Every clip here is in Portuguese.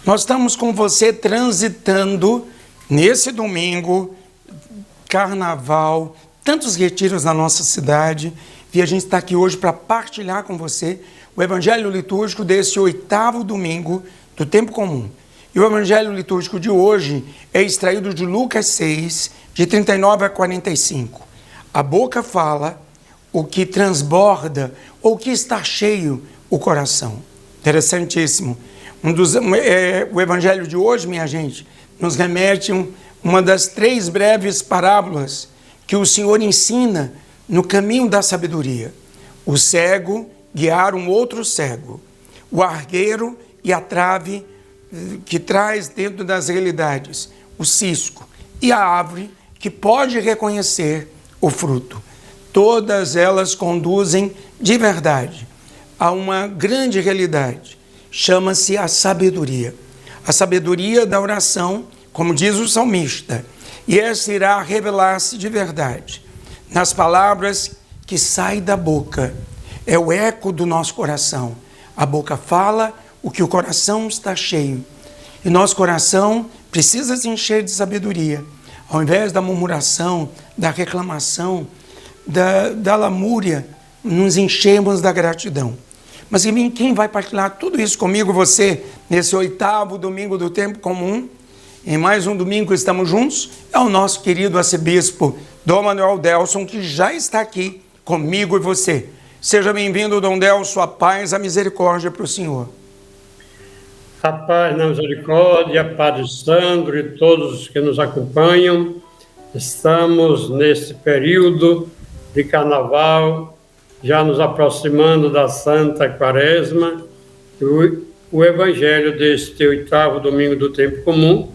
Nós estamos com você transitando nesse domingo, carnaval, tantos retiros na nossa cidade, e a gente está aqui hoje para partilhar com você o Evangelho litúrgico desse 8º domingo do tempo comum. E o Evangelho litúrgico de hoje é extraído de Lucas 6, de 39 a 45. A boca fala o que transborda ou que está cheio o coração. Interessantíssimo. O Evangelho de hoje, minha gente, nos remete uma das 3 breves parábolas que o Senhor ensina no caminho da sabedoria. O cego guiar um outro cego. O argueiro e a trave que traz dentro das realidades o cisco. E a árvore que pode reconhecer o fruto. Todas elas conduzem de verdade a uma grande realidade. Chama-se a sabedoria. A sabedoria da oração, como diz o salmista, e essa irá revelar-se de verdade nas palavras que saem da boca. É o eco do nosso coração. A boca fala o que o coração está cheio. E nosso coração precisa se encher de sabedoria. Ao invés da murmuração, da reclamação, da lamúria, nos enchemos da gratidão. Mas quem vai partilhar tudo isso comigo, você, nesse 8º domingo do tempo comum, em mais um domingo estamos juntos, é o nosso querido arcebispo Dom Manuel Delson, que já está aqui comigo e você. Seja bem-vindo, Dom Delson, a paz, a misericórdia para o Senhor. A paz na misericórdia, Padre Sandro e todos que nos acompanham. Estamos nesse período de carnaval, já nos aproximando da Santa Quaresma. O Evangelho deste 8º domingo do tempo comum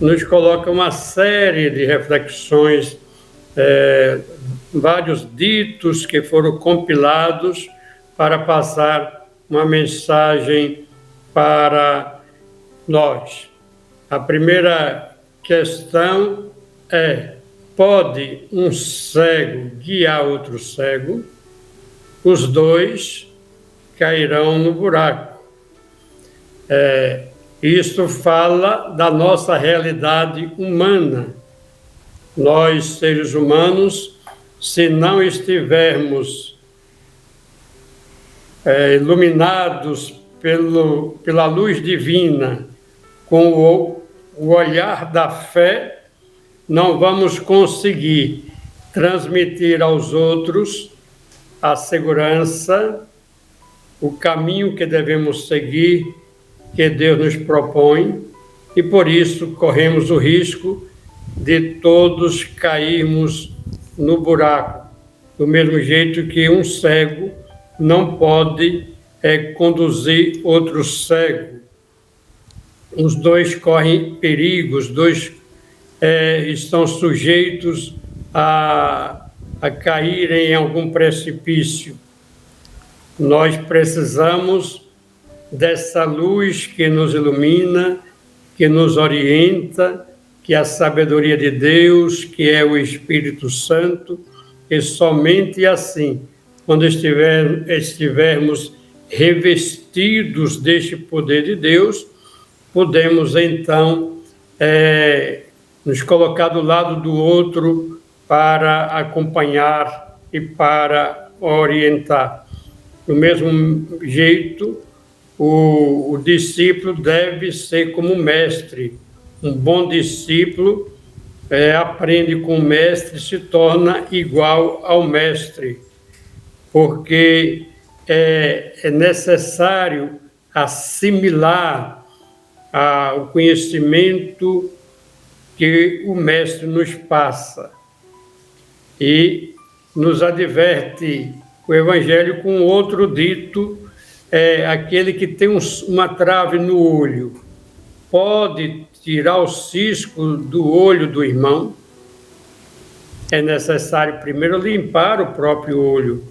nos coloca uma série de reflexões, vários ditos que foram compilados para passar uma mensagem para nós. A primeira questão é: pode um cego guiar outro cego? Os dois cairão no buraco. Isto fala da nossa realidade humana. Nós, seres humanos, se não estivermos iluminados pela luz divina, com o olhar da fé, não vamos conseguir transmitir aos outros a segurança, o caminho que devemos seguir, que Deus nos propõe, e por isso corremos o risco de todos cairmos no buraco, do mesmo jeito que um cego não pode conduzir outro cego. Os dois correm perigo, os dois estão sujeitos a caírem em algum precipício. Nós precisamos dessa luz que nos ilumina, que nos orienta, que é a sabedoria de Deus, que é o Espírito Santo, e somente assim, quando estivermos revestidos deste poder de Deus, podemos então nos colocar do lado do outro para acompanhar e para orientar. Do mesmo jeito, o discípulo deve ser como mestre. Um bom discípulo aprende com o mestre, se torna igual ao mestre, porque é necessário assimilar o conhecimento que o mestre nos passa. E nos adverte o Evangelho com outro dito, aquele que tem uma trave no olho, pode tirar o cisco do olho do irmão? É necessário primeiro limpar o próprio olho,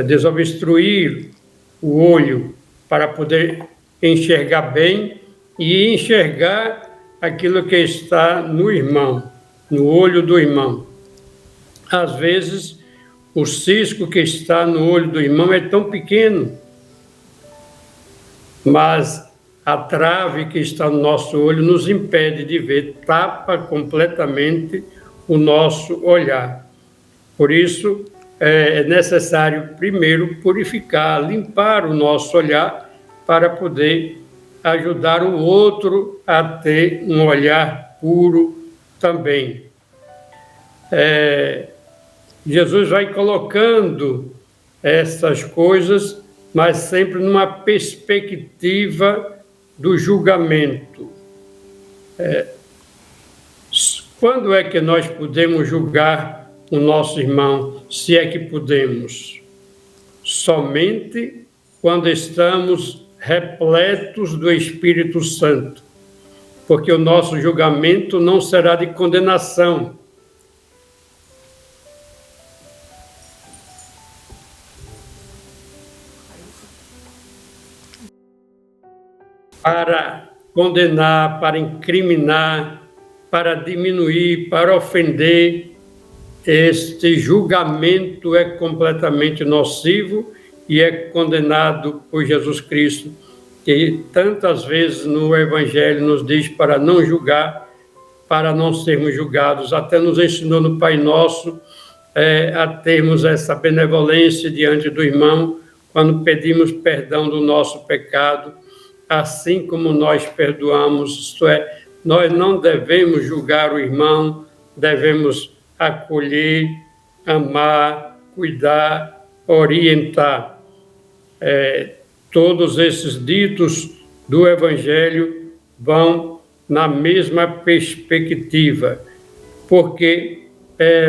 desobstruir o olho para poder enxergar bem e enxergar aquilo que está no irmão, no olho do irmão. Às vezes, o cisco que está no olho do irmão é tão pequeno, mas a trave que está no nosso olho nos impede de ver, tapa completamente o nosso olhar. Por isso, é necessário primeiro purificar, limpar o nosso olhar para poder ajudar o outro a ter um olhar puro também. Jesus vai colocando essas coisas, mas sempre numa perspectiva do julgamento. Quando é que nós podemos julgar o nosso irmão, se é que podemos? Somente quando estamos repletos do Espírito Santo, porque o nosso julgamento não será de condenação. Para condenar, para incriminar, para diminuir, para ofender, este julgamento é completamente nocivo e é condenado por Jesus Cristo, que tantas vezes no Evangelho nos diz para não julgar, para não sermos julgados. Até nos ensinou no Pai Nosso a termos essa benevolência diante do irmão, quando pedimos perdão do nosso pecado, assim como nós perdoamos, isto é, nós não devemos julgar o irmão, devemos acolher, amar, cuidar, orientar. Todos esses ditos do Evangelho vão na mesma perspectiva, porque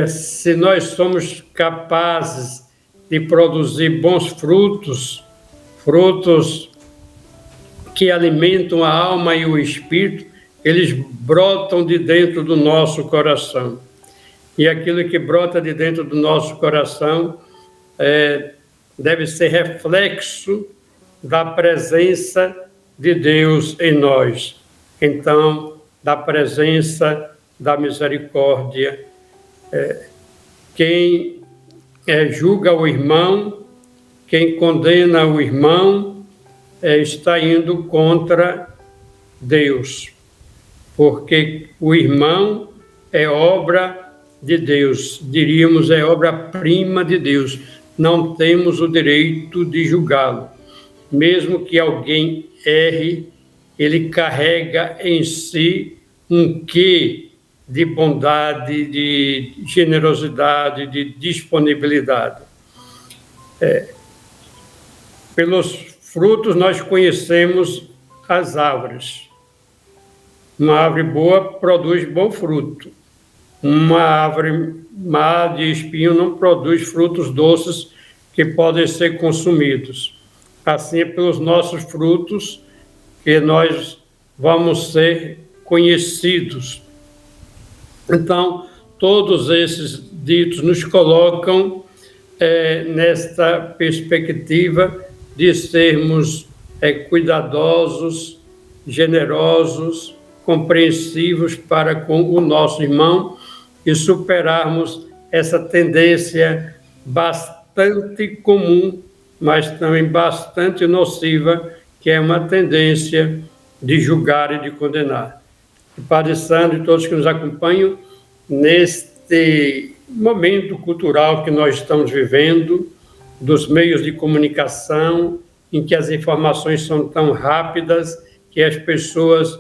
se nós somos capazes de produzir bons frutos, frutos que alimentam a alma e o espírito, eles brotam de dentro do nosso coração. E aquilo que brota de dentro do nosso coração deve ser reflexo da presença de Deus em nós. Então, da presença da misericórdia. Quem julga o irmão, quem condena o irmão, está indo contra Deus, porque o irmão é obra de Deus, diríamos, é obra-prima de Deus. Não temos o direito de julgá-lo. Mesmo que alguém erre, ele carrega em si um quê de bondade, de generosidade, de disponibilidade. Pelos frutos nós conhecemos as árvores. Uma árvore boa produz bom fruto. Uma árvore má de espinho não produz frutos doces que podem ser consumidos. Assim é pelos nossos frutos que nós vamos ser conhecidos. Então, todos esses ditos nos colocam nesta perspectiva de sermos cuidadosos, generosos, compreensivos para com o nosso irmão e superarmos essa tendência bastante comum, mas também bastante nociva, que é uma tendência de julgar e de condenar. O Padre Sandro e todos que nos acompanham neste momento cultural que nós estamos vivendo, dos meios de comunicação, em que as informações são tão rápidas que as pessoas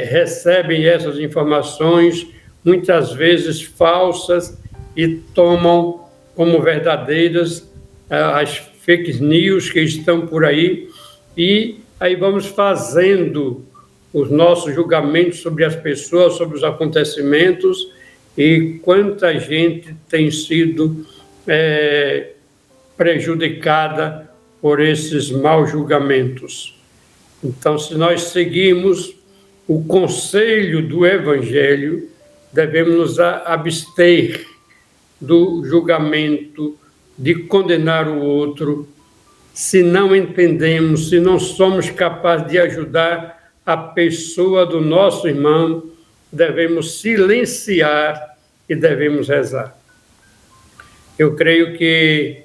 recebem essas informações, muitas vezes falsas, e tomam como verdadeiras as fake news que estão por aí, e aí vamos fazendo os nossos julgamentos sobre as pessoas, sobre os acontecimentos, e quanta gente tem sido prejudicada por esses maus julgamentos. Então, se nós seguimos o conselho do Evangelho, devemos nos abster do julgamento, de condenar o outro. Se não entendemos, se não somos capazes de ajudar a pessoa do nosso irmão, devemos silenciar e devemos rezar. Eu creio que,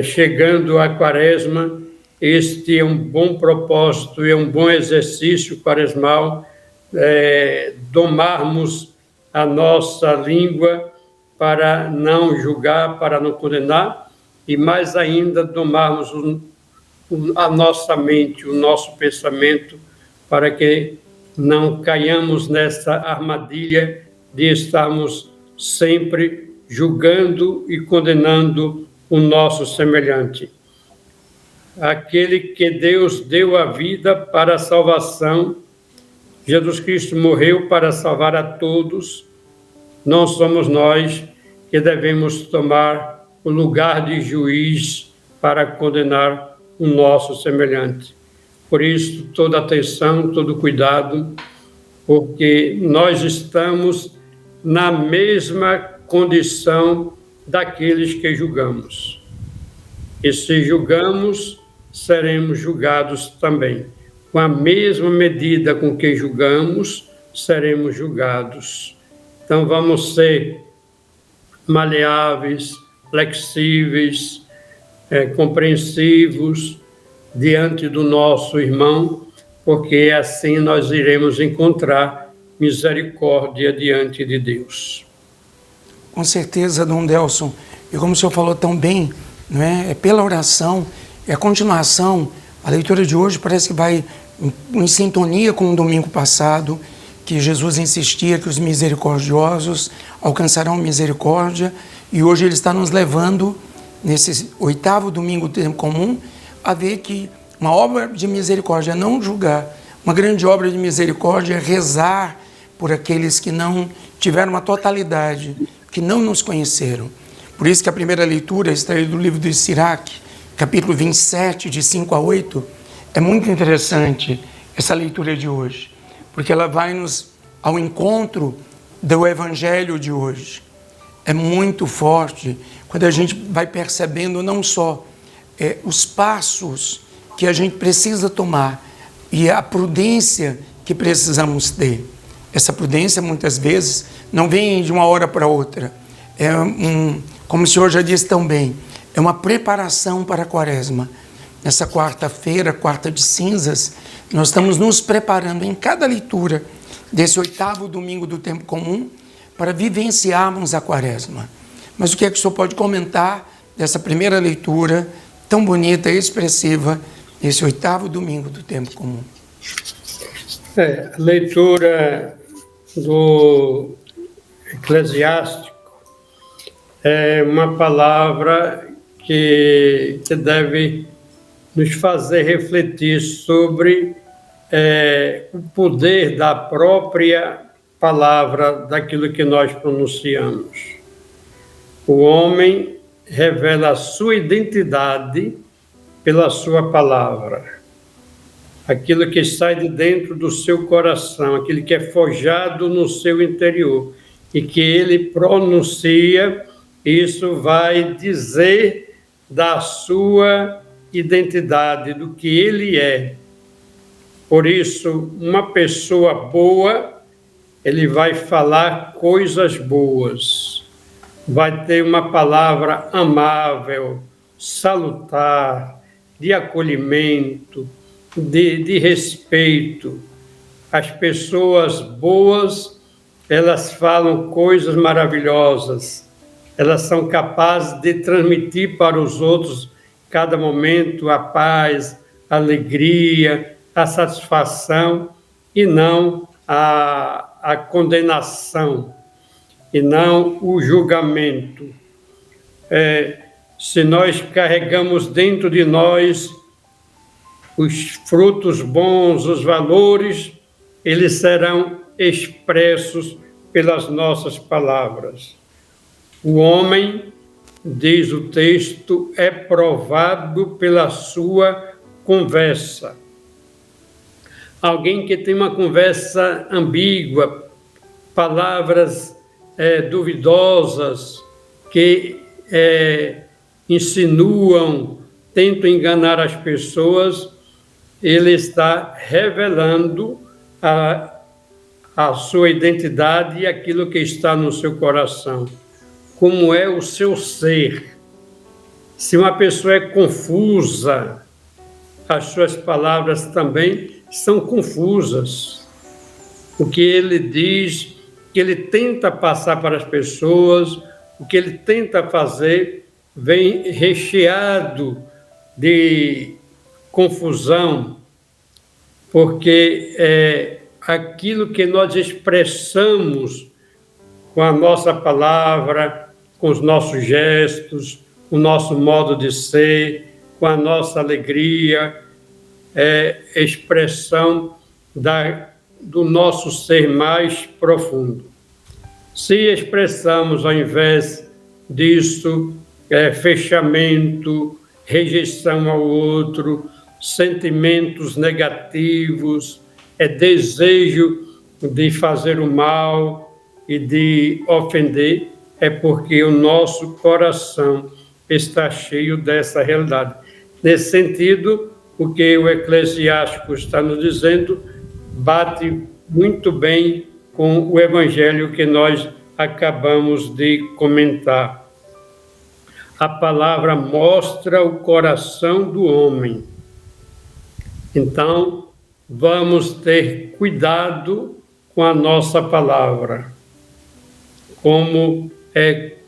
chegando a Quaresma, este é um bom propósito e é um bom exercício quaresmal, domarmos a nossa língua para não julgar, para não condenar, e mais ainda domarmos a nossa mente, o nosso pensamento, para que não caiamos nessa armadilha de estarmos sempre julgando e condenando o nosso semelhante. Aquele que Deus deu a vida para a salvação, Jesus Cristo morreu para salvar a todos, não somos nós que devemos tomar o lugar de juiz para condenar o nosso semelhante. Por isso, toda atenção, todo cuidado, porque nós estamos na mesma condição daqueles que julgamos. E se julgamos, seremos julgados também. Com a mesma medida com que julgamos, seremos julgados. Então, vamos ser maleáveis, flexíveis, compreensivos diante do nosso irmão, porque assim nós iremos encontrar misericórdia diante de Deus. Com certeza, Dom Delson. E como o senhor falou tão bem, não é? É pela oração, é a continuação. A leitura de hoje parece que vai em sintonia com o domingo passado, que Jesus insistia que os misericordiosos alcançarão misericórdia, e hoje ele está nos levando, nesse 8º domingo do tempo comum, a ver que uma obra de misericórdia é não julgar, uma grande obra de misericórdia é rezar por aqueles que não tiveram uma totalidade, que não nos conheceram. Por isso que a primeira leitura, extraída do livro de Sirac, capítulo 27, de 5 a 8, é muito interessante essa leitura de hoje, porque ela vai-nos ao encontro do evangelho de hoje. É muito forte quando a gente vai percebendo não só os passos que a gente precisa tomar e a prudência que precisamos ter. Essa prudência, muitas vezes, não vem de uma hora para outra. Como o senhor já disse tão bem, é uma preparação para a quaresma. Nessa quarta-feira, quarta de cinzas, nós estamos nos preparando em cada leitura desse 8º domingo do tempo comum para vivenciarmos a quaresma. Mas o que é que o senhor pode comentar dessa primeira leitura tão bonita e expressiva, esse 8º domingo do tempo comum? A leitura do Eclesiástico é uma palavra que deve nos fazer refletir sobre o poder da própria palavra, daquilo que nós pronunciamos. O homem revela a sua identidade pela sua palavra. Aquilo que sai de dentro do seu coração, aquilo que é forjado no seu interior e que ele pronuncia, isso vai dizer da sua identidade, do que ele é. Por isso, uma pessoa boa, ele vai falar coisas boas, vai ter uma palavra amável, salutar, de acolhimento, de respeito. As pessoas boas, elas falam coisas maravilhosas, elas são capazes de transmitir para os outros, cada momento, a paz, a alegria, a satisfação, e não a condenação, e não o julgamento. Se nós carregamos dentro de nós os frutos bons, os valores, eles serão expressos pelas nossas palavras. O homem, diz o texto, é provado pela sua conversa. Alguém que tem uma conversa ambígua, palavras duvidosas, que insinuam, tentam enganar as pessoas, ele está revelando a sua identidade e aquilo que está no seu coração. Como é o seu ser. Se uma pessoa é confusa, as suas palavras também são confusas. O que ele diz, o que ele tenta passar para as pessoas, o que ele tenta fazer, vem recheado de confusão, porque é aquilo que nós expressamos com a nossa palavra, com os nossos gestos, o nosso modo de ser, com a nossa alegria, é expressão do nosso ser mais profundo. Se expressamos, ao invés disso, fechamento, rejeição ao outro, sentimentos negativos, desejo de fazer o mal e de ofender, é porque o nosso coração está cheio dessa realidade. Nesse sentido, o que o Eclesiástico está nos dizendo bate muito bem com o Evangelho que nós acabamos de comentar. A palavra mostra o coração do homem. Então, vamos ter cuidado com a nossa palavra. Como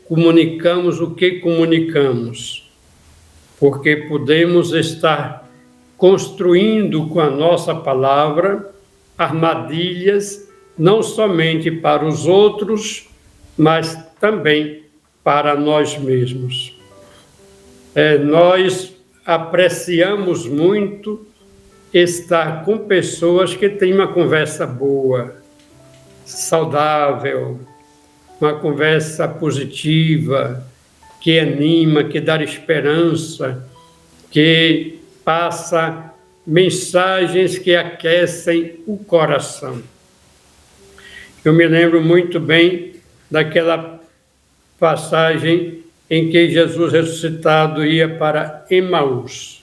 comunicamos o que comunicamos. Porque podemos estar construindo com a nossa palavra armadilhas, não somente para os outros, mas também para nós mesmos. Nós apreciamos muito estar com pessoas que têm uma conversa boa, saudável, uma conversa positiva, que anima, que dá esperança, que passa mensagens que aquecem o coração. Eu me lembro muito bem daquela passagem em que Jesus ressuscitado ia para Emaús,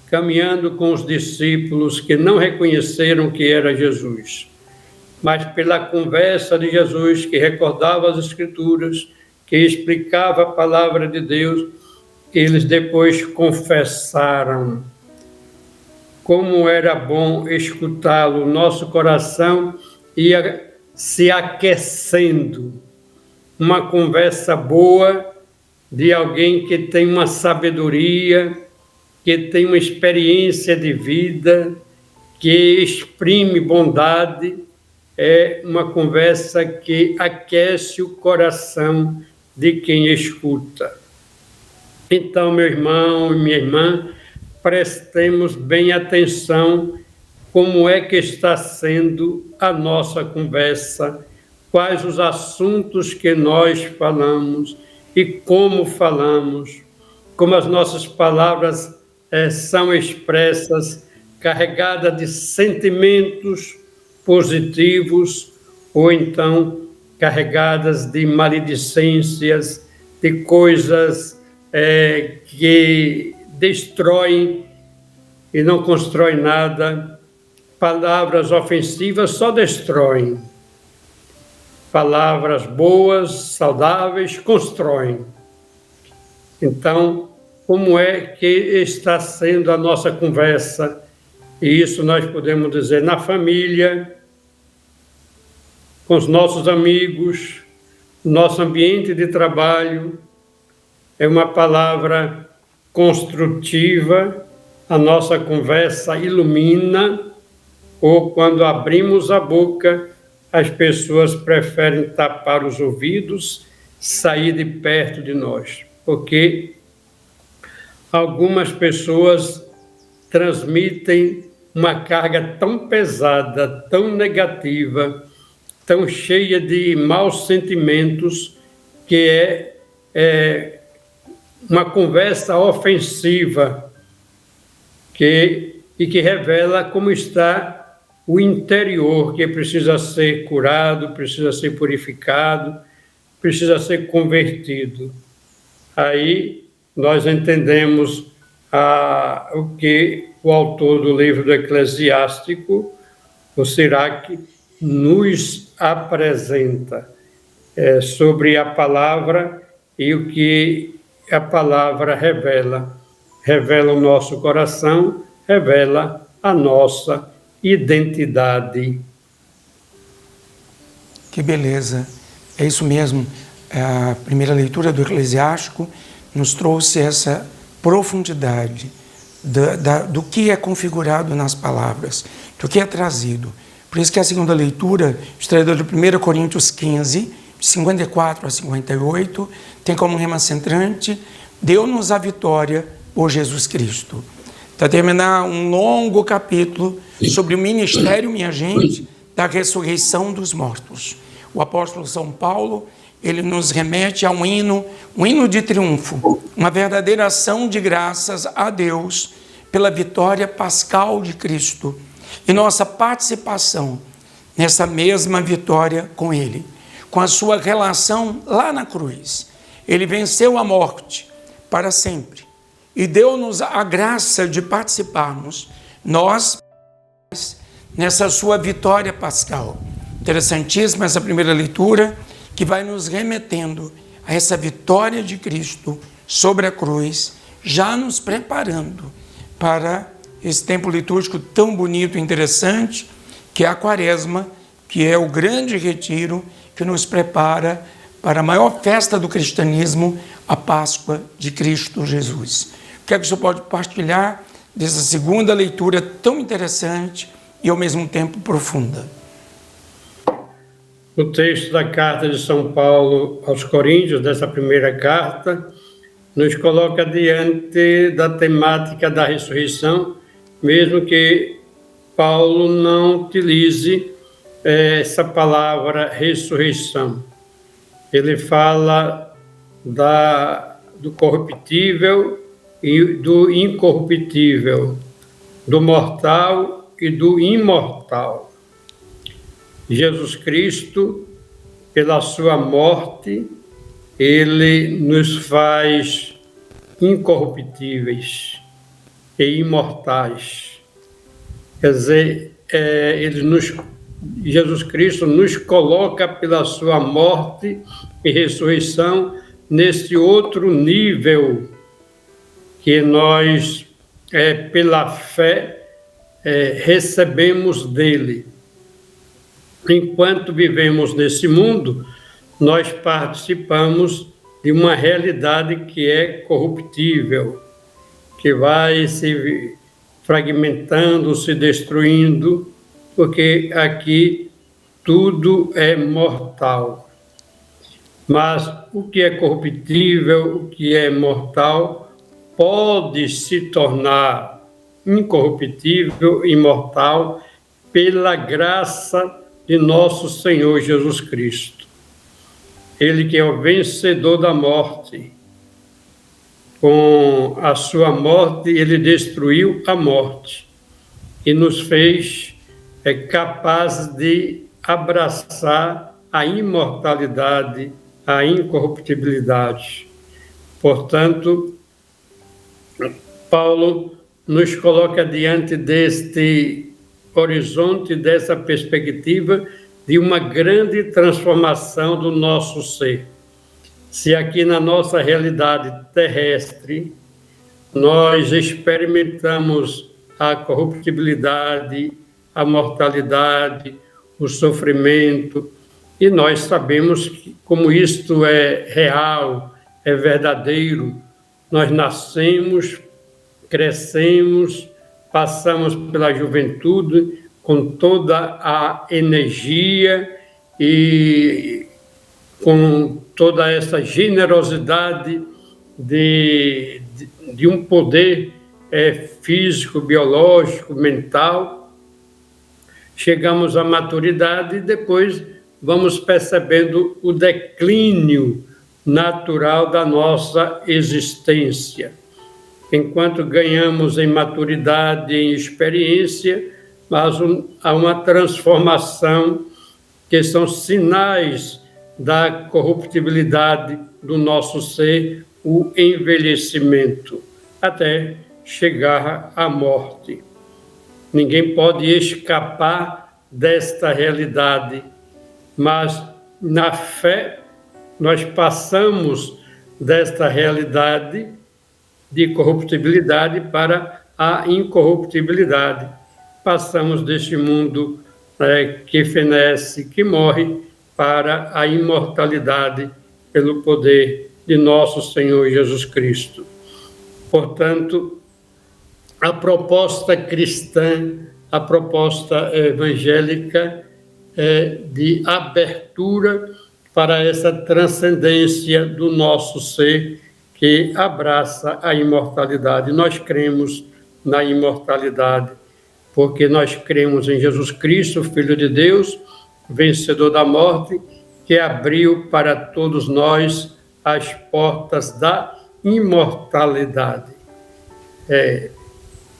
caminhando com os discípulos que não reconheceram que era Jesus, mas pela conversa de Jesus, que recordava as Escrituras, que explicava a palavra de Deus, eles depois confessaram. Como era bom escutá-lo, nosso coração ia se aquecendo. Uma conversa boa de alguém que tem uma sabedoria, que tem uma experiência de vida, que exprime bondade, é uma conversa que aquece o coração de quem escuta. Então, meu irmão e minha irmã, prestemos bem atenção como é que está sendo a nossa conversa, quais os assuntos que nós falamos e como falamos, como as nossas palavras são expressas, carregadas de sentimentos positivos ou então carregadas de maledicências, de coisas que destroem e não constroem nada. Palavras ofensivas só destroem. Palavras boas, saudáveis, constroem. Então, como é que está sendo a nossa conversa? E isso nós podemos dizer na família, com os nossos amigos, nosso ambiente de trabalho. É uma palavra construtiva, a nossa conversa ilumina, ou quando abrimos a boca, as pessoas preferem tapar os ouvidos, sair de perto de nós, porque algumas pessoas transmitem uma carga tão pesada, tão negativa, tão cheia de maus sentimentos, que é uma conversa ofensiva, e que revela como está o interior, que precisa ser curado, precisa ser purificado, precisa ser convertido. Aí nós entendemos o que o autor do livro do Eclesiástico, o Siraque, nos apresenta sobre a palavra e o que a palavra revela. Revela o nosso coração, revela a nossa identidade. Que beleza. É isso mesmo. A primeira leitura do Eclesiástico nos trouxe essa profundidade do que é configurado nas palavras, do que é trazido. Por isso que a segunda leitura, extraída de 1 Coríntios 15, de 54 a 58, tem como rema centrante: deu-nos a vitória por Jesus Cristo. Para terminar um longo capítulo sobre o ministério, minha gente, da ressurreição dos mortos. O apóstolo São Paulo, ele nos remete a um hino de triunfo, uma verdadeira ação de graças a Deus pela vitória pascal de Cristo e nossa participação nessa mesma vitória com Ele, com a sua relação lá na cruz. Ele venceu a morte para sempre e deu-nos a graça de participarmos, nós, nessa sua vitória pascal. Interessantíssima essa primeira leitura, que vai nos remetendo a essa vitória de Cristo sobre a cruz, já nos preparando para esse tempo litúrgico tão bonito e interessante, que é a Quaresma, que é o grande retiro que nos prepara para a maior festa do cristianismo, a Páscoa de Cristo Jesus. O que é que o senhor pode partilhar dessa segunda leitura tão interessante e ao mesmo tempo profunda? O texto da carta de São Paulo aos Coríntios, dessa primeira carta, nos coloca diante da temática da ressurreição, mesmo que Paulo não utilize essa palavra ressurreição. Ele fala do corruptível e do incorruptível, do mortal e do imortal. Jesus Cristo, pela sua morte, ele nos faz incorruptíveis e imortais. Quer dizer, Jesus Cristo nos coloca pela sua morte e ressurreição nesse outro nível que nós, pela fé, recebemos dele. Enquanto vivemos nesse mundo, nós participamos de uma realidade que é corruptível, que vai se fragmentando, se destruindo, porque aqui tudo é mortal. Mas o que é corruptível, o que é mortal, pode se tornar incorruptível, imortal, pela graça de nosso Senhor Jesus Cristo. Ele que é o vencedor da morte. Com a sua morte, ele destruiu a morte e nos fez capazes de abraçar a imortalidade, a incorruptibilidade. Portanto, Paulo nos coloca diante deste horizonte, dessa perspectiva de uma grande transformação do nosso ser. Se aqui na nossa realidade terrestre nós experimentamos a corruptibilidade, a mortalidade, o sofrimento, e nós sabemos que, como isto é real, é verdadeiro, nós nascemos, crescemos, passamos pela juventude com toda a energia e com toda essa generosidade de um poder físico, biológico, mental. Chegamos à maturidade e depois vamos percebendo o declínio natural da nossa existência. Enquanto ganhamos em maturidade, em experiência, mas há uma transformação que são sinais da corruptibilidade do nosso ser, o envelhecimento, até chegar à morte. Ninguém pode escapar desta realidade, mas na fé nós passamos desta realidade de corruptibilidade para à incorruptibilidade. Passamos deste mundo que fenece, que morre, para a imortalidade pelo poder de nosso Senhor Jesus Cristo. Portanto, a proposta cristã, a proposta evangélica é de abertura para essa transcendência do nosso ser que abraça a imortalidade. Nós cremos na imortalidade, porque nós cremos em Jesus Cristo, Filho de Deus, vencedor da morte, que abriu para todos nós as portas da imortalidade.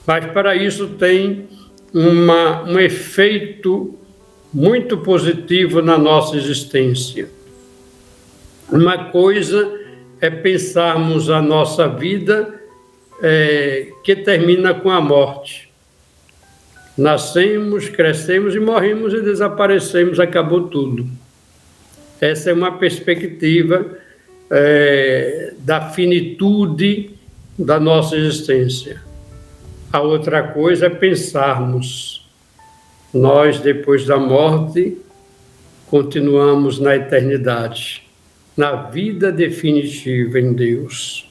Mas para isso tem um efeito muito positivo na nossa existência. Uma coisa é pensarmos a nossa vida que termina com a morte. Nascemos, crescemos e morremos e desaparecemos, acabou tudo. Essa é uma perspectiva da finitude da nossa existência. A outra coisa é pensarmos, nós depois da morte continuamos na eternidade, na vida definitiva em Deus.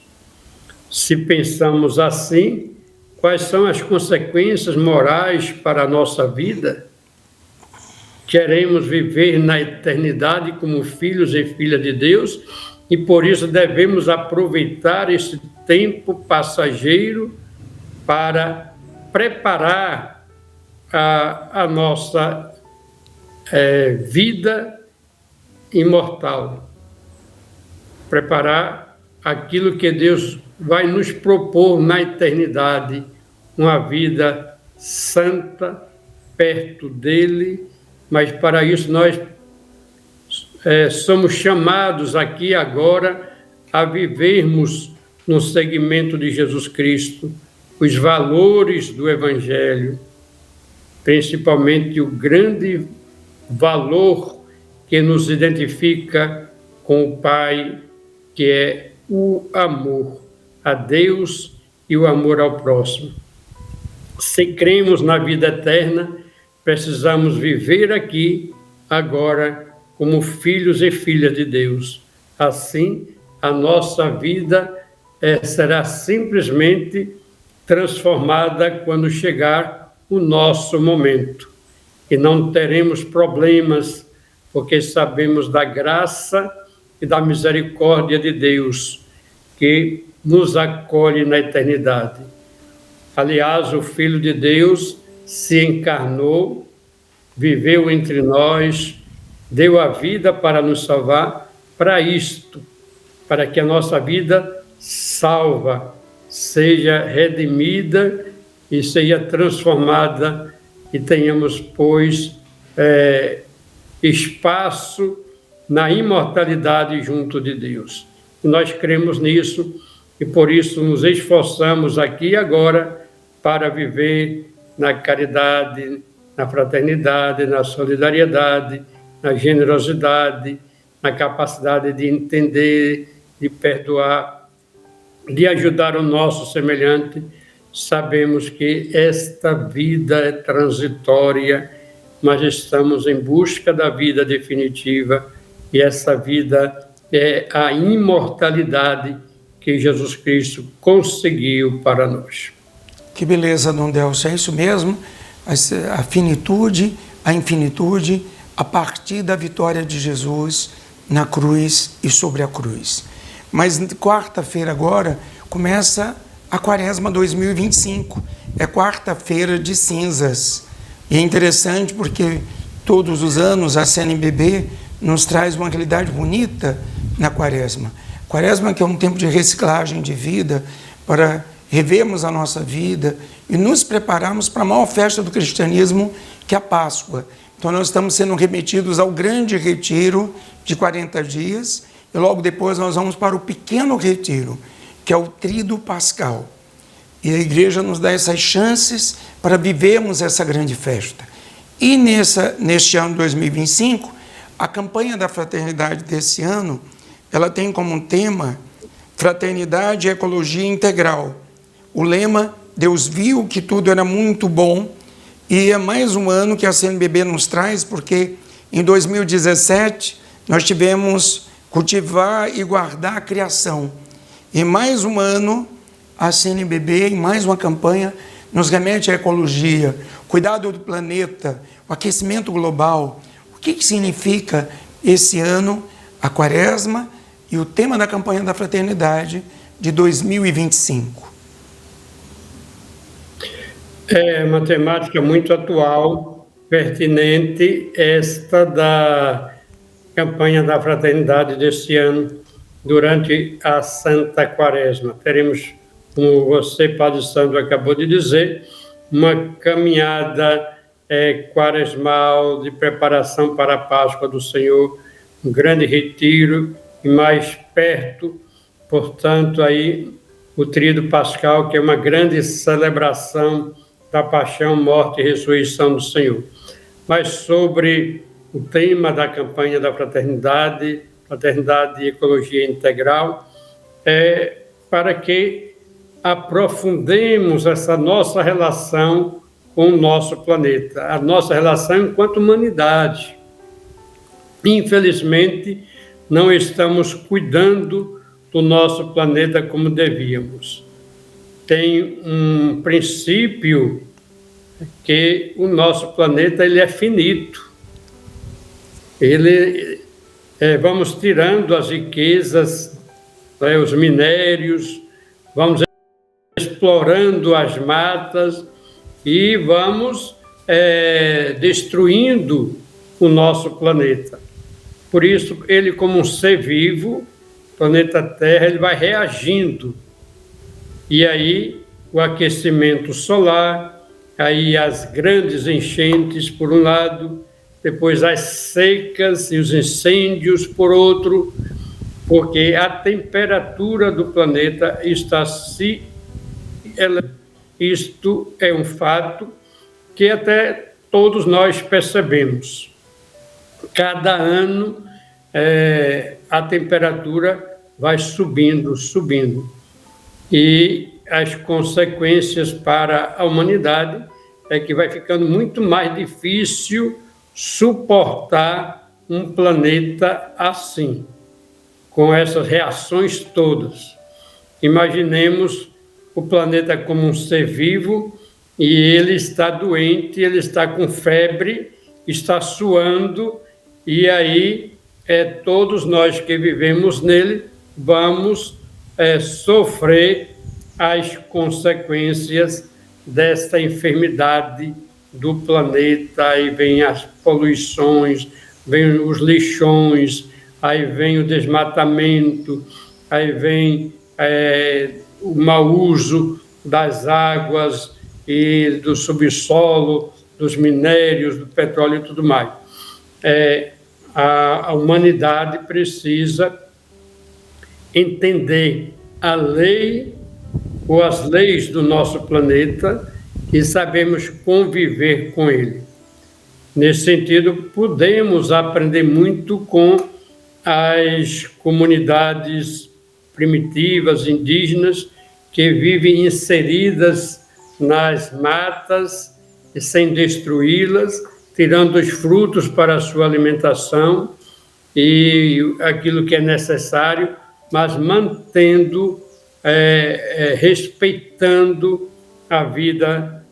Se pensamos assim, quais são as consequências morais para a nossa vida? Queremos viver na eternidade como filhos e filhas de Deus e por isso devemos aproveitar esse tempo passageiro para preparar a nossa vida imortal. Preparar aquilo que Deus vai nos propor na eternidade, uma vida santa, perto dele, mas para isso nós somos chamados aqui agora a vivermos no segmento de Jesus Cristo, os valores do Evangelho, principalmente o grande valor que nos identifica com o Pai, que é o amor a Deus e o amor ao próximo. Se cremos na vida eterna, precisamos viver aqui, agora, como filhos e filhas de Deus. Assim, a nossa vida será simplesmente transformada quando chegar o nosso momento. E não teremos problemas, porque sabemos da graça e da misericórdia de Deus, que nos acolhe na eternidade. Aliás, o Filho de Deus se encarnou, viveu entre nós, deu a vida para nos salvar, para isto, para que a nossa vida salva seja redimida e seja transformada e tenhamos, pois, espaço na imortalidade junto de Deus. E nós cremos nisso e por isso nos esforçamos aqui e agora para viver na caridade, na fraternidade, na solidariedade, na generosidade, na capacidade de entender, de perdoar, de ajudar o nosso semelhante. Sabemos que esta vida é transitória, mas estamos em busca da vida definitiva e essa vida é a imortalidade que Jesus Cristo conseguiu para nós. Que beleza, Dom Delcio, é isso mesmo, a finitude, a infinitude, a partir da vitória de Jesus na cruz e sobre a cruz. Mas quarta-feira agora começa a Quaresma 2025, é quarta-feira de cinzas. E é interessante porque todos os anos a CNBB nos traz uma realidade bonita na Quaresma. Quaresma que é um tempo de reciclagem de vida para revermos a nossa vida e nos prepararmos para a maior festa do cristianismo, que é a Páscoa. Então nós estamos sendo remetidos ao grande retiro de 40 dias e logo depois nós vamos para o pequeno retiro, que é o Tríduo Pascal. E a igreja nos dá essas chances para vivermos essa grande festa. E neste ano 2025, a campanha da fraternidade desse ano, ela tem como tema Fraternidade e Ecologia Integral. O lema Deus viu que tudo era muito bom e é mais um ano que a CNBB nos traz, porque em 2017 nós tivemos cultivar e guardar a criação. E mais um ano a CNBB, em mais uma campanha, nos remete à ecologia, cuidado do planeta, o aquecimento global. O que significa esse ano, a Quaresma e o tema da campanha da fraternidade de 2025? É uma temática muito atual, pertinente, esta da campanha da fraternidade deste ano, durante a Santa Quaresma. Teremos, como você, Padre Sandro, acabou de dizer, uma caminhada quaresmal de preparação para a Páscoa do Senhor, um grande retiro e mais perto, portanto, aí o Tríduo Pascal, que é uma grande celebração da paixão, morte e ressurreição do Senhor. Mas sobre o tema da campanha da fraternidade e ecologia integral, para que aprofundemos essa nossa relação com o nosso planeta, a nossa relação enquanto humanidade. Infelizmente, não estamos cuidando do nosso planeta como devíamos. Tem um princípio que o nosso planeta ele é finito. Vamos tirando as riquezas, os minérios, vamos explorando as matas e vamos destruindo o nosso planeta. Por isso, ele como um ser vivo, o planeta Terra, ele vai reagindo. E aí, o aquecimento solar, aí as grandes enchentes, por um lado, depois as secas e os incêndios, por outro, porque a temperatura do planeta está se elevando. Isto é um fato que até todos nós percebemos. Cada ano a temperatura vai subindo. E as consequências para a humanidade é que vai ficando muito mais difícil suportar um planeta assim, com essas reações todas. Imaginemos o planeta como um ser vivo e ele está doente, ele está com febre, está suando, e aí todos nós que vivemos nele vamos sofrer as consequências desta enfermidade do planeta. Aí vem as poluições, vem os lixões, aí vem o desmatamento, aí vem o mau uso das águas e do subsolo, dos minérios, do petróleo e tudo mais. A humanidade precisa entender a lei ou as leis do nosso planeta e sabemos conviver com ele. Nesse sentido, podemos aprender muito com as comunidades primitivas, indígenas, que vivem inseridas nas matas e sem destruí-las, tirando os frutos para a sua alimentação e aquilo que é necessário, mas mantendo, respeitando a vida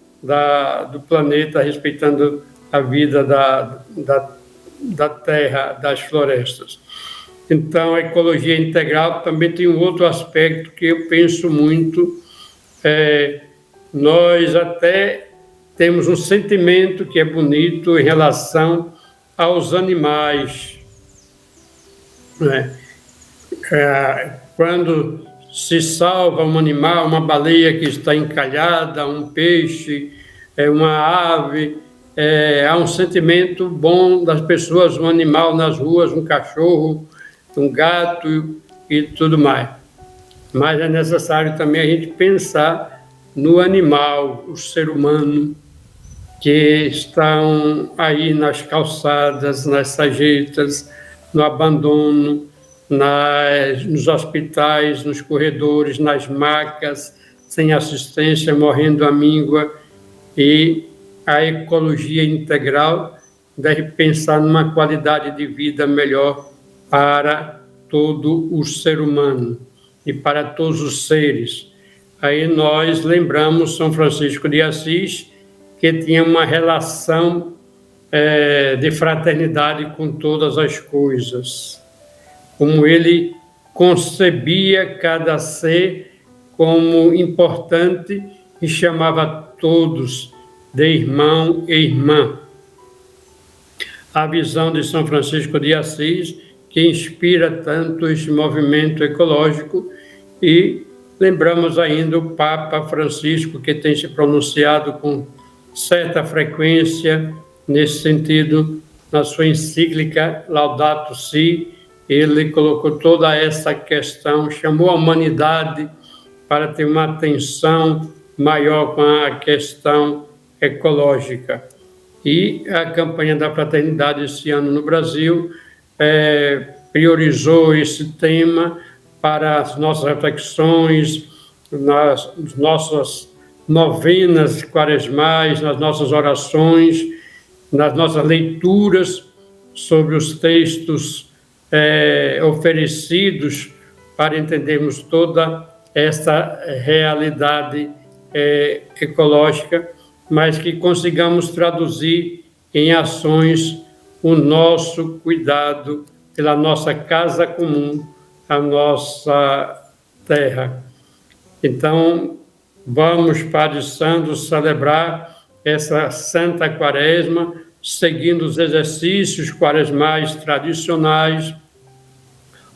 do planeta, respeitando a vida da terra, das florestas. Então, a ecologia integral também tem um outro aspecto que eu penso muito. Nós até temos um sentimento que é bonito em relação aos animais. Quando se salva um animal, uma baleia que está encalhada, um peixe, uma ave, há um sentimento bom das pessoas, um animal nas ruas, um cachorro, um gato e tudo mais. Mas é necessário também a gente pensar no animal, o ser humano, que estão aí nas calçadas, nas sarjetas, no abandono, nos hospitais, nos corredores, nas macas, sem assistência, morrendo à míngua, e a ecologia integral deve pensar numa qualidade de vida melhor para todo o ser humano e para todos os seres. Aí nós lembramos São Francisco de Assis, que tinha uma relação de fraternidade com todas as coisas, como ele concebia cada ser como importante e chamava todos de irmão e irmã. A visão de São Francisco de Assis, que inspira tanto esse movimento ecológico, e lembramos ainda o Papa Francisco, que tem se pronunciado com certa frequência nesse sentido, na sua encíclica Laudato Si. Ele colocou toda essa questão, chamou a humanidade para ter uma atenção maior com a questão ecológica. E a campanha da fraternidade esse ano no Brasil priorizou esse tema para as nossas reflexões, nas nossas novenas quaresmais, nas nossas orações, nas nossas leituras sobre os textos oferecidos para entendermos toda essa realidade ecológica, mas que consigamos traduzir em ações o nosso cuidado pela nossa casa comum, a nossa terra. Então, vamos, Padre Sandro, celebrar essa Santa Quaresma, seguindo os exercícios quaresmais tradicionais,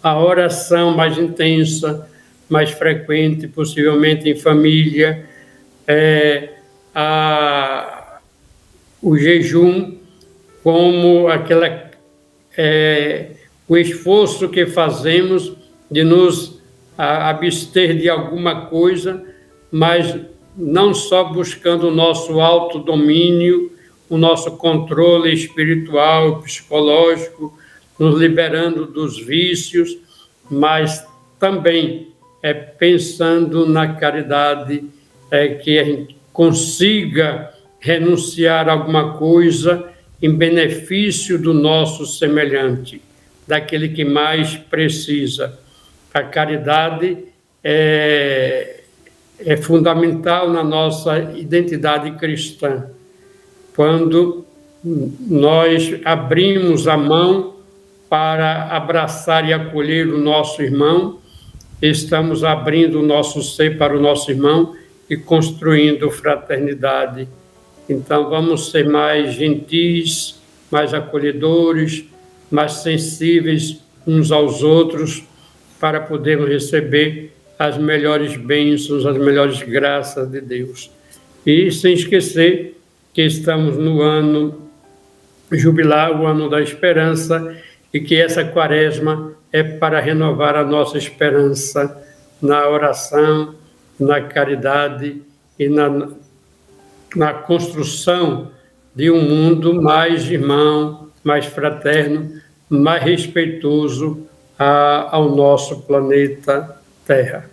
a oração mais intensa, mais frequente, possivelmente em família, o jejum como o esforço que fazemos de nos abster de alguma coisa, mas não só buscando o nosso autodomínio, o nosso controle espiritual, psicológico, nos liberando dos vícios, mas também pensando na caridade, que a gente consiga renunciar a alguma coisa em benefício do nosso semelhante, daquele que mais precisa. A caridade é fundamental na nossa identidade cristã. Quando nós abrimos a mão para abraçar e acolher o nosso irmão, estamos abrindo o nosso ser para o nosso irmão e construindo fraternidade. Então, vamos ser mais gentis, mais acolhedores, mais sensíveis uns aos outros, para podermos receber as melhores bênçãos, as melhores graças de Deus. E sem esquecer que estamos no ano jubilar, o ano da esperança, e que essa quaresma é para renovar a nossa esperança na oração, na caridade e na construção de um mundo mais irmão, mais fraterno, mais respeitoso ao nosso planeta Terra.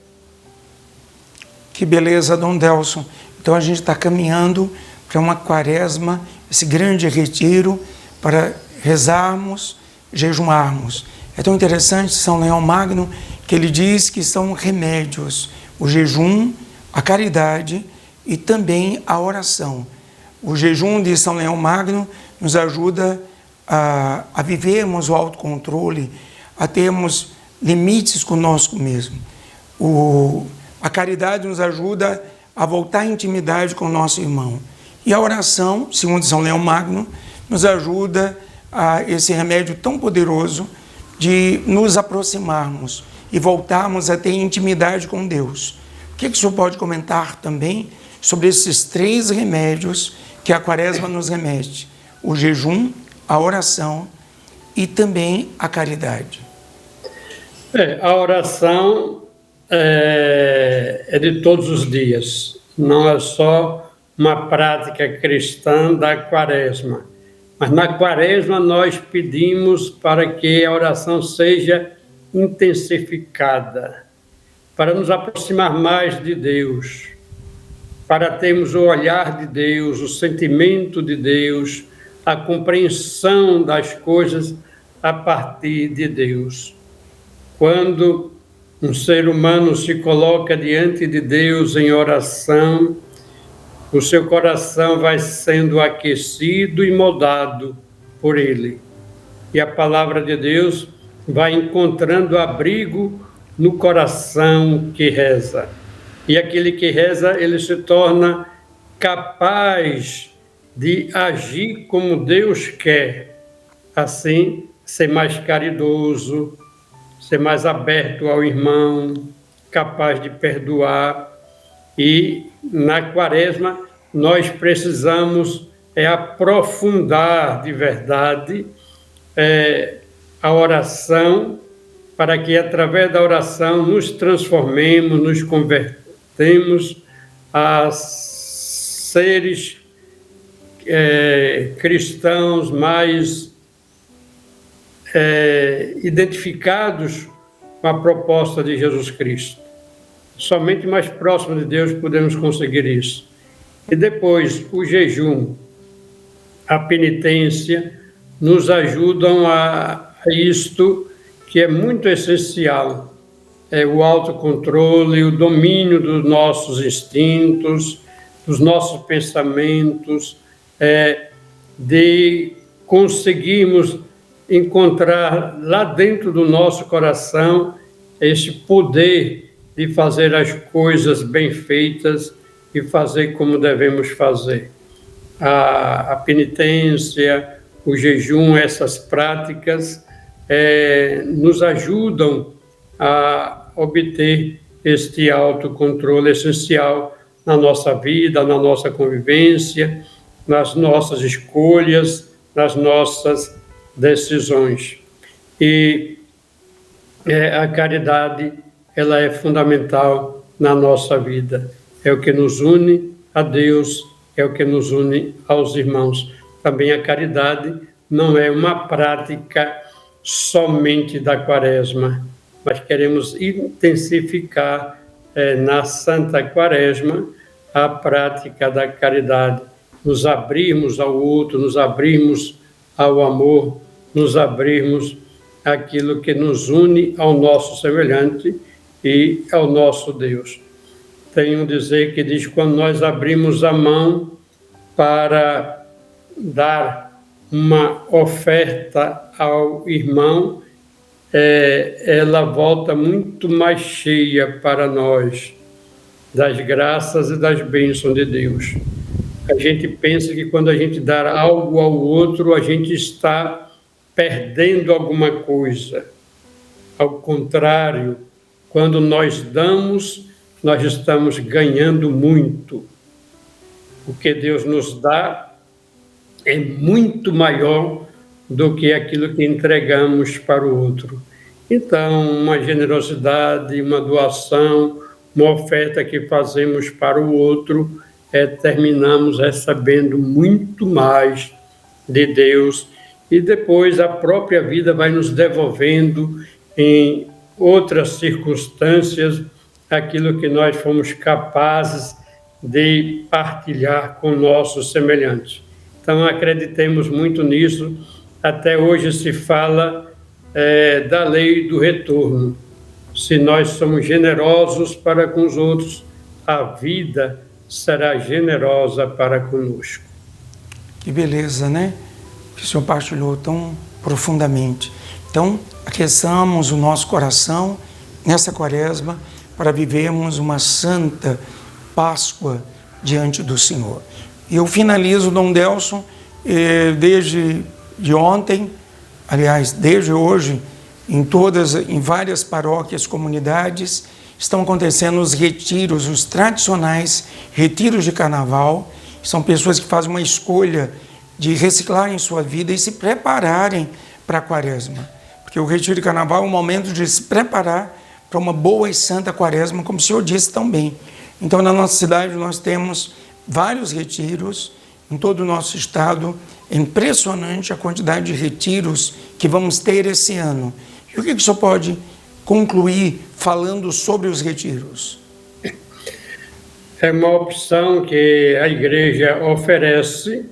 Que beleza, Dom Delson. Então a gente está caminhando para uma quaresma, esse grande retiro, para rezarmos, jejuarmos. É tão interessante São Leão Magno, que ele diz que são remédios, o jejum, a caridade e também a oração. O jejum de São Leão Magno nos ajuda a vivermos o autocontrole, a termos limites conosco mesmo. A caridade nos ajuda a voltar em intimidade com o nosso irmão. E a oração, segundo São Leão Magno, nos ajuda a esse remédio tão poderoso de nos aproximarmos e voltarmos a ter intimidade com Deus. O que o senhor pode comentar também sobre esses 3 remédios que a quaresma nos remete? O jejum, a oração e também a caridade. A oração é de todos os dias, não é só uma prática cristã da quaresma. Mas na quaresma nós pedimos para que a oração seja intensificada, para nos aproximar mais de Deus. para termos o olhar de Deus, o sentimento de Deus, a compreensão das coisas a partir de Deus. Quando um ser humano se coloca diante de Deus em oração, o seu coração vai sendo aquecido e moldado por Ele. E a palavra de Deus vai encontrando abrigo no coração que reza. E aquele que reza, ele se torna capaz de agir como Deus quer. Assim, ser mais caridoso, ser mais aberto ao irmão, capaz de perdoar. E na Quaresma nós precisamos aprofundar de verdade a oração, para que através da oração nos transformemos, nos convertemos a seres cristãos mais identificados com a proposta de Jesus Cristo. Somente mais próximo de Deus podemos conseguir isso. E depois, o jejum, a penitência, nos ajudam a isto que é muito essencial. É o autocontrole, o domínio dos nossos instintos, dos nossos pensamentos, de conseguirmos encontrar lá dentro do nosso coração esse poder de fazer as coisas bem feitas e fazer como devemos fazer. A penitência, o jejum, essas práticas nos ajudam a obter este autocontrole essencial na nossa vida, na nossa convivência, nas nossas escolhas, nas nossas decisões. E a caridade, ela é fundamental na nossa vida. É o que nos une a Deus, é o que nos une aos irmãos. Também a caridade não é uma prática somente da Quaresma, mas queremos intensificar na Santa Quaresma a prática da caridade, nos abrirmos ao outro, nos abrirmos ao amor, nos abrirmos àquilo que nos une ao nosso semelhante e ao nosso Deus. Tem um dizer que diz: quando nós abrimos a mão para dar uma oferta ao irmão, ela volta muito mais cheia para nós, das graças e das bênçãos de Deus. A gente pensa que quando a gente dá algo ao outro, a gente está perdendo alguma coisa. Ao contrário, quando nós damos, nós estamos ganhando muito. O que Deus nos dá é muito maior do que aquilo que entregamos para o outro. Então, uma generosidade, uma doação, uma oferta que fazemos para o outro, terminamos recebendo muito mais de Deus, e depois a própria vida vai nos devolvendo em outras circunstâncias aquilo que nós fomos capazes de partilhar com nossos semelhantes. Então, acreditemos muito nisso. Até hoje se fala da lei do retorno. Se nós somos generosos para com os outros, a vida será generosa para conosco. Que beleza, né? Que o senhor partilhou tão profundamente. Então, aqueçamos o nosso coração nessa Quaresma para vivermos uma santa Páscoa diante do Senhor. E eu finalizo, Dom Delson, desde ontem, aliás, desde hoje, em várias paróquias, comunidades, estão acontecendo os retiros, os tradicionais retiros de carnaval. São pessoas que fazem uma escolha de reciclarem sua vida e se prepararem para a Quaresma. Porque o retiro de carnaval é um momento de se preparar para uma boa e santa Quaresma, como o senhor disse tão bem. Então, na nossa cidade, nós temos vários retiros, em todo o nosso estado. É impressionante a quantidade de retiros que vamos ter esse ano. E o que o senhor pode concluir falando sobre os retiros? É uma opção que a igreja oferece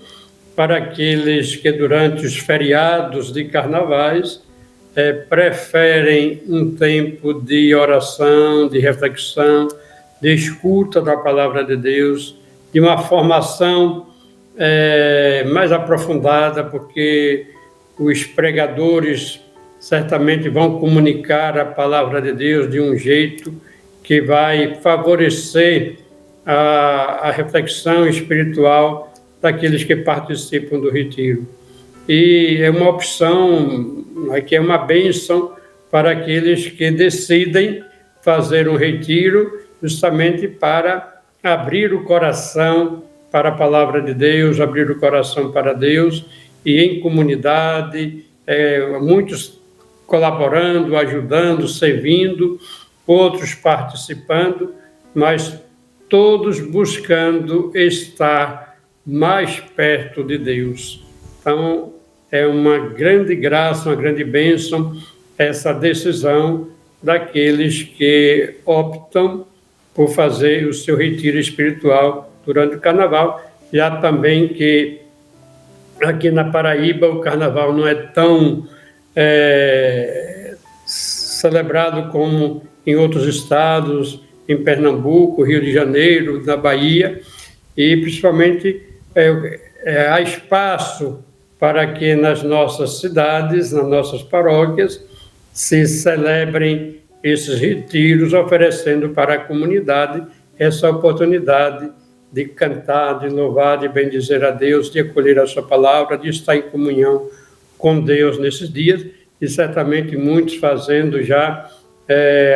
para aqueles que durante os feriados de carnavais preferem um tempo de oração, de reflexão, de escuta da palavra de Deus, de uma formação mais aprofundada, porque os pregadores certamente vão comunicar a palavra de Deus de um jeito que vai favorecer a reflexão espiritual daqueles que participam do retiro. E é uma opção, que é uma bênção para aqueles que decidem fazer um retiro justamente para abrir o coração para a palavra de Deus, abrir o coração para Deus, e em comunidade, muitos colaborando, ajudando, servindo, outros participando, mas todos buscando estar mais perto de Deus. Então, é uma grande graça, uma grande bênção essa decisão daqueles que optam por fazer o seu retiro espiritual durante o Carnaval. Já também que aqui na Paraíba o Carnaval não é tão celebrado como em outros estados, em Pernambuco, Rio de Janeiro, na Bahia, e principalmente há espaço para que nas nossas cidades, nas nossas paróquias, se celebrem esses retiros, oferecendo para a comunidade essa oportunidade de cantar, de louvar, de bendizer a Deus, de acolher a sua palavra, de estar em comunhão com Deus nesses dias, e certamente muitos fazendo já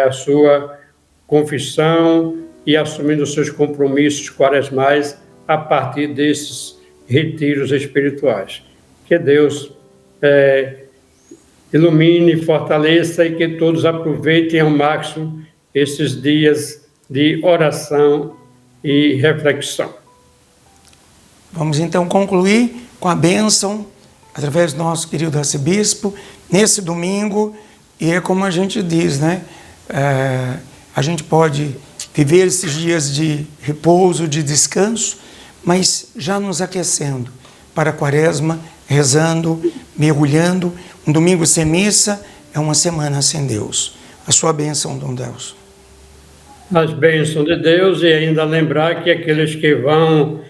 a sua confissão e assumindo os seus compromissos quaresmais a partir desses retiros espirituais. Que Deus ilumine, fortaleça e que todos aproveitem ao máximo esses dias de oração e reflexão. Vamos então concluir com a bênção, através do nosso querido arcebispo, nesse domingo, e é como a gente diz, né? A gente pode viver esses dias de repouso, de descanso, mas já nos aquecendo para a quaresma, rezando, mergulhando. Um domingo sem missa é uma semana sem Deus. A sua bênção, Dom Delso. As bênçãos de Deus, e ainda lembrar que aqueles que vão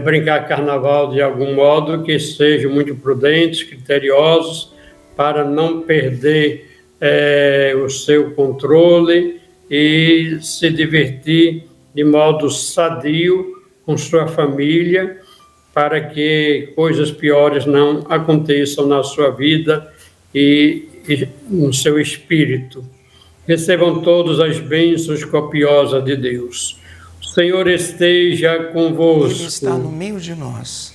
brincar carnaval de algum modo, que sejam muito prudentes, criteriosos, para não perder o seu controle e se divertir de modo sadio com sua família, para que coisas piores não aconteçam na sua vida e no seu espírito. Recebam todos as bênçãos copiosas de Deus. O Senhor esteja convosco. Ele está no meio de nós.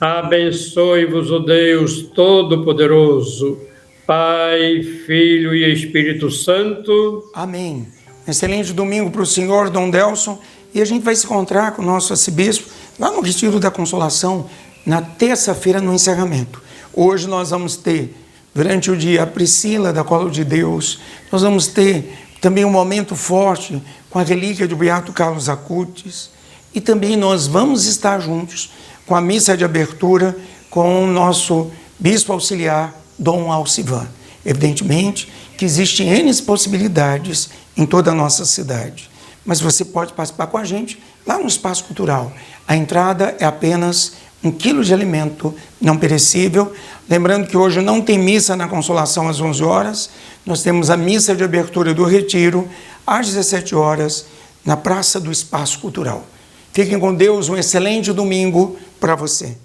Abençoe-vos o Deus Todo-Poderoso, Pai, Filho e Espírito Santo. Amém. Um excelente domingo para o senhor, Dom Delso. E a gente vai se encontrar com o nosso arcebispo lá no Retiro da Consolação, na terça-feira, no encerramento. Hoje nós vamos ter, durante o dia, a Priscila da Colo de Deus. Nós vamos ter também um momento forte com a relíquia do Beato Carlos Acutis. E também nós vamos estar juntos com a missa de abertura com o nosso bispo auxiliar, Dom Alcivan. Evidentemente que existem N possibilidades em toda a nossa cidade, mas você pode participar com a gente lá no Espaço Cultural. A entrada é apenas 1 quilo de alimento não perecível. Lembrando que hoje não tem missa na Consolação às 11 horas, nós temos a missa de abertura do Retiro às 17 horas na Praça do Espaço Cultural. Fiquem com Deus, um excelente domingo para você.